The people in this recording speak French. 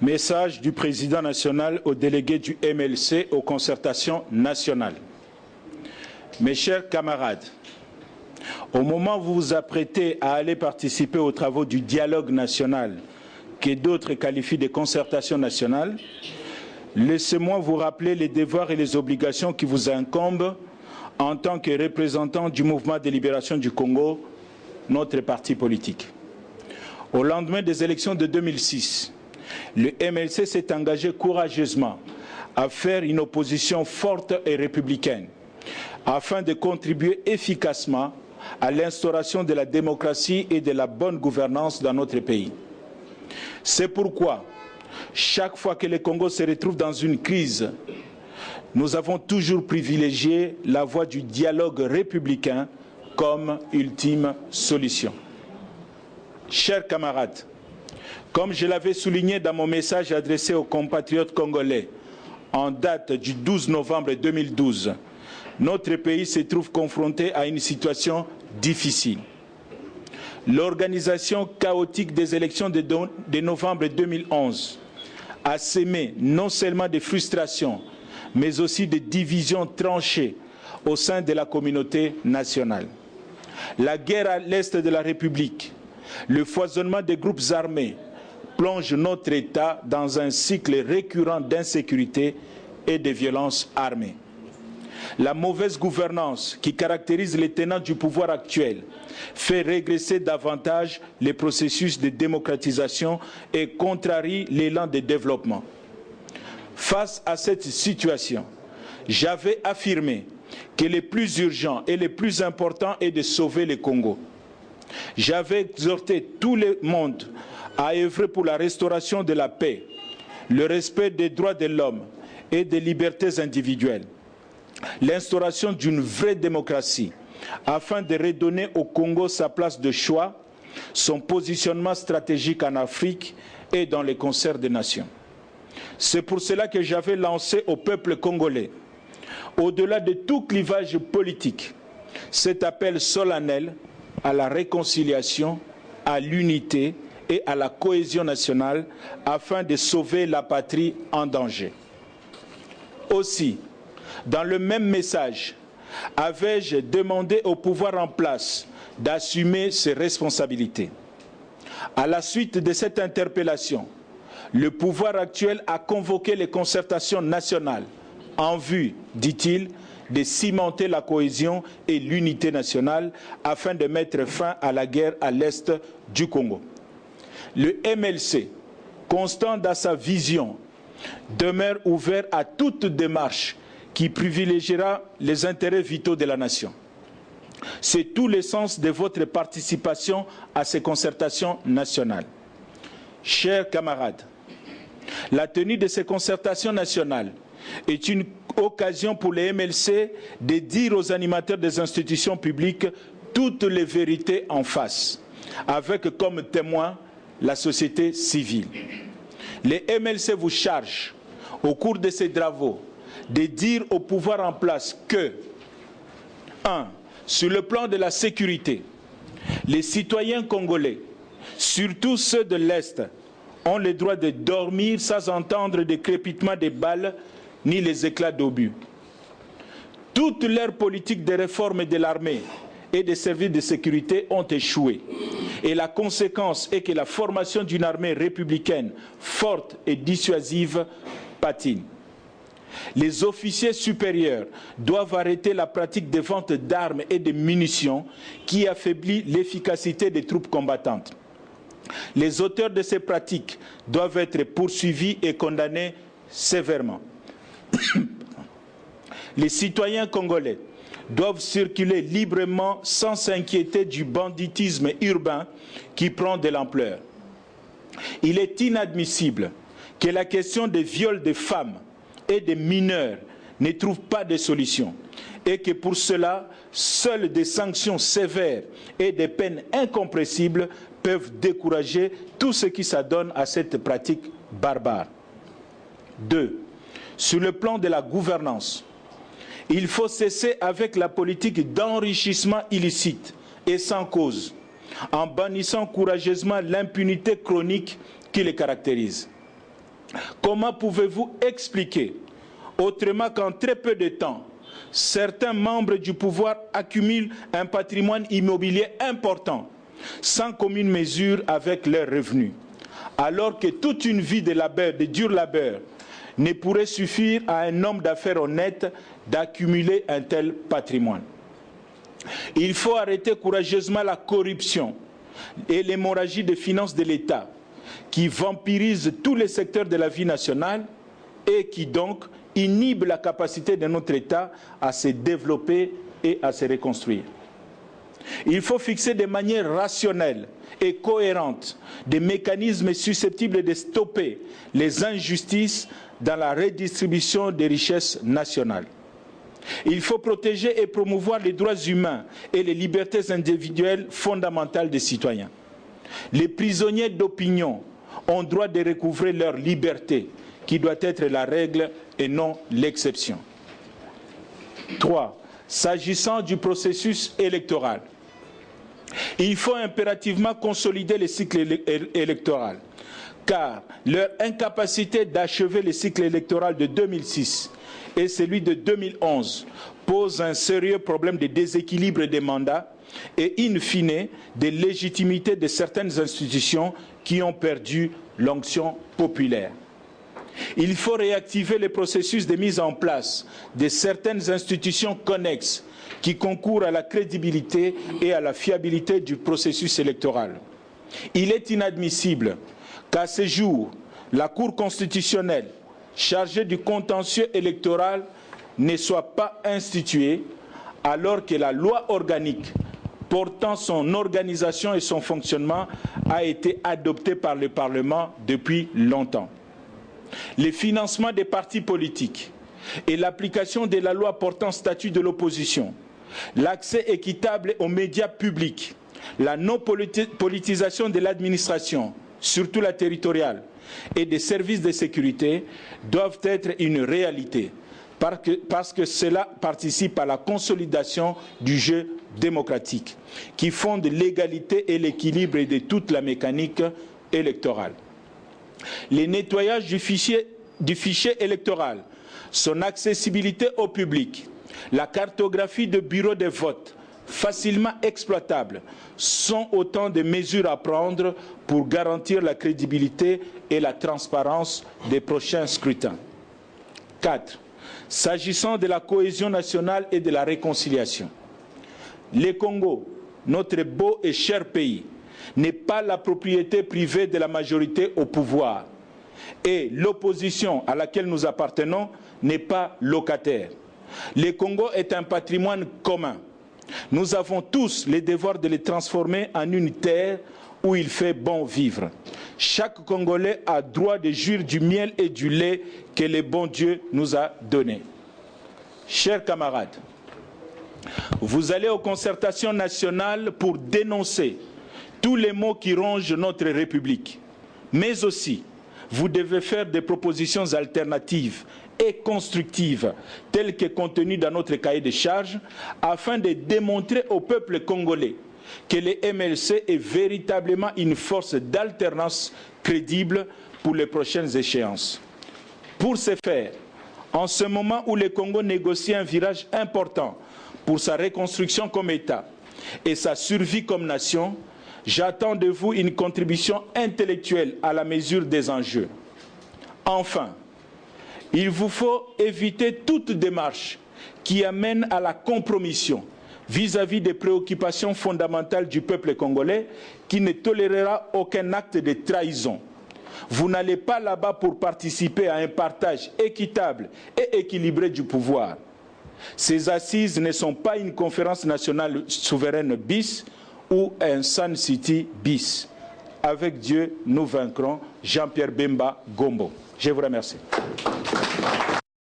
Message du président national aux délégués du MLC aux concertations nationales. Mes chers camarades, au moment où vous vous apprêtez à aller participer aux travaux du dialogue national, que d'autres qualifient de concertation nationale, laissez-moi vous rappeler les devoirs et les obligations qui vous incombent en tant que représentant du mouvement de libération du Congo, notre parti politique. Au lendemain des élections de 2006, le MLC s'est engagé courageusement à faire une opposition forte et républicaine afin de contribuer efficacement à l'instauration de la démocratie et de la bonne gouvernance dans notre pays. C'est pourquoi, chaque fois que le Congo se retrouve dans une crise, nous avons toujours privilégié la voie du dialogue républicain comme ultime solution. Chers camarades, comme je l'avais souligné dans mon message adressé aux compatriotes congolais en date du 12 novembre 2012, notre pays se trouve confronté à une situation difficile. L'organisation chaotique des élections de novembre 2011 a sémé non seulement des frustrations, mais aussi des divisions tranchées au sein de la communauté nationale. La guerre à l'est de la République, le foisonnement des groupes armés plonge notre État dans un cycle récurrent d'insécurité et de violences armées. La mauvaise gouvernance qui caractérise les tenants du pouvoir actuel fait régresser davantage les processus de démocratisation et contrarie l'élan de développement. Face à cette situation, j'avais affirmé que le plus urgent et le plus important est de sauver le Congo. J'avais exhorté tout le monde à œuvrer pour la restauration de la paix, le respect des droits de l'homme et des libertés individuelles, l'instauration d'une vraie démocratie, afin de redonner au Congo sa place de choix, son positionnement stratégique en Afrique et dans les concerts des nations. C'est pour cela que j'avais lancé au peuple congolais, au-delà de tout clivage politique, cet appel solennel à la réconciliation, à l'unité et à la cohésion nationale afin de sauver la patrie en danger. Aussi, dans le même message, avais-je demandé au pouvoir en place d'assumer ses responsabilités. À la suite de cette interpellation, le pouvoir actuel a convoqué les concertations nationales en vue, dit-il, de cimenter la cohésion et l'unité nationale afin de mettre fin à la guerre à l'est du Congo. Le MLC, constant dans sa vision, demeure ouvert à toute démarche qui privilégiera les intérêts vitaux de la nation. C'est tout le sens de votre participation à ces concertations nationales. Chers camarades, la tenue de ces concertations nationales est une occasion pour les MLC de dire aux animateurs des institutions publiques toutes les vérités en face, avec comme témoin la société civile. Les MLC vous chargent, au cours de ces travaux, de dire au pouvoir en place que 1. Sur le plan de la sécurité, les citoyens congolais, surtout ceux de l'Est, ont le droit de dormir sans entendre des crépitements de balles ni les éclats d'obus. Toutes leurs politiques de réforme de l'armée et des services de sécurité ont échoué. Et la conséquence est que la formation d'une armée républicaine forte et dissuasive patine. Les officiers supérieurs doivent arrêter la pratique de vente d'armes et de munitions qui affaiblit l'efficacité des troupes combattantes. Les auteurs de ces pratiques doivent être poursuivis et condamnés sévèrement. Les citoyens congolais doivent circuler librement sans s'inquiéter du banditisme urbain qui prend de l'ampleur. Il est inadmissible que la question des viols de femmes et des mineurs ne trouve pas de solution et que pour cela, seules des sanctions sévères et des peines incompressibles peuvent décourager tout ce qui s'adonne à cette pratique barbare. 2. Sur le plan de la gouvernance, il faut cesser avec la politique d'enrichissement illicite et sans cause, en bannissant courageusement l'impunité chronique qui les caractérise. Comment pouvez-vous expliquer, autrement qu'en très peu de temps, certains membres du pouvoir accumulent un patrimoine immobilier important, sans commune mesure avec leurs revenus, alors que toute une vie de labeur, de dur labeur, ne pourrait suffire à un homme d'affaires honnête d'accumuler un tel patrimoine. Il faut arrêter courageusement la corruption et l'hémorragie des finances de l'État qui vampirise tous les secteurs de la vie nationale et qui donc inhibe la capacité de notre État à se développer et à se reconstruire. Il faut fixer de manière rationnelle et cohérente des mécanismes susceptibles de stopper les injustices dans la redistribution des richesses nationales. Il faut protéger et promouvoir les droits humains et les libertés individuelles fondamentales des citoyens. Les prisonniers d'opinion ont droit de recouvrer leur liberté, qui doit être la règle et non l'exception. 3. S'agissant du processus électoral, il faut impérativement consolider le cycle électoral, car leur incapacité d'achever le cycle électoral de 2006 et celui de 2011 pose un sérieux problème de déséquilibre des mandats et, in fine, de légitimité de certaines institutions qui ont perdu l'onction populaire. Il faut réactiver le processus de mise en place de certaines institutions connexes qui concourent à la crédibilité et à la fiabilité du processus électoral. Il est inadmissible qu'à ce jour, la Cour constitutionnelle, chargée du contentieux électoral, ne soit pas instituée, alors que la loi organique portant son organisation et son fonctionnement a été adoptée par le Parlement depuis longtemps. Le financement des partis politiques et l'application de la loi portant statut de l'opposition, l'accès équitable aux médias publics, la non-politisation de l'administration, surtout la territoriale, et des services de sécurité doivent être une réalité parce que cela participe à la consolidation du jeu démocratique qui fonde l'égalité et l'équilibre de toute la mécanique électorale. Le nettoyage du fichier électoral, son accessibilité au public, la cartographie de bureaux de vote facilement exploitables sont autant de mesures à prendre pour garantir la crédibilité et la transparence des prochains scrutins. 4. S'agissant de la cohésion nationale et de la réconciliation, le Congo, notre beau et cher pays, n'est pas la propriété privée de la majorité au pouvoir et l'opposition à laquelle nous appartenons n'est pas locataire. Le Congo est un patrimoine commun. Nous avons tous le devoir de le transformer en une terre où il fait bon vivre. Chaque Congolais a droit de jouir du miel et du lait que le bon Dieu nous a donné. Chers camarades, vous allez aux concertations nationales pour dénoncer tous les maux qui rongent notre République. Mais aussi, vous devez faire des propositions alternatives et constructives, telles que contenues dans notre cahier de charges, afin de démontrer au peuple congolais que le MLC est véritablement une force d'alternance crédible pour les prochaines échéances. Pour ce faire, en ce moment où le Congo négocie un virage important pour sa reconstruction comme État et sa survie comme nation, j'attends de vous une contribution intellectuelle à la mesure des enjeux. Enfin, il vous faut éviter toute démarche qui amène à la compromission vis-à-vis des préoccupations fondamentales du peuple congolais qui ne tolérera aucun acte de trahison. Vous n'allez pas là-bas pour participer à un partage équitable et équilibré du pouvoir. Ces assises ne sont pas une conférence nationale souveraine bis ou un Sun City bis. Avec Dieu, nous vaincrons. Jean-Pierre Bemba Gombo. Je vous remercie.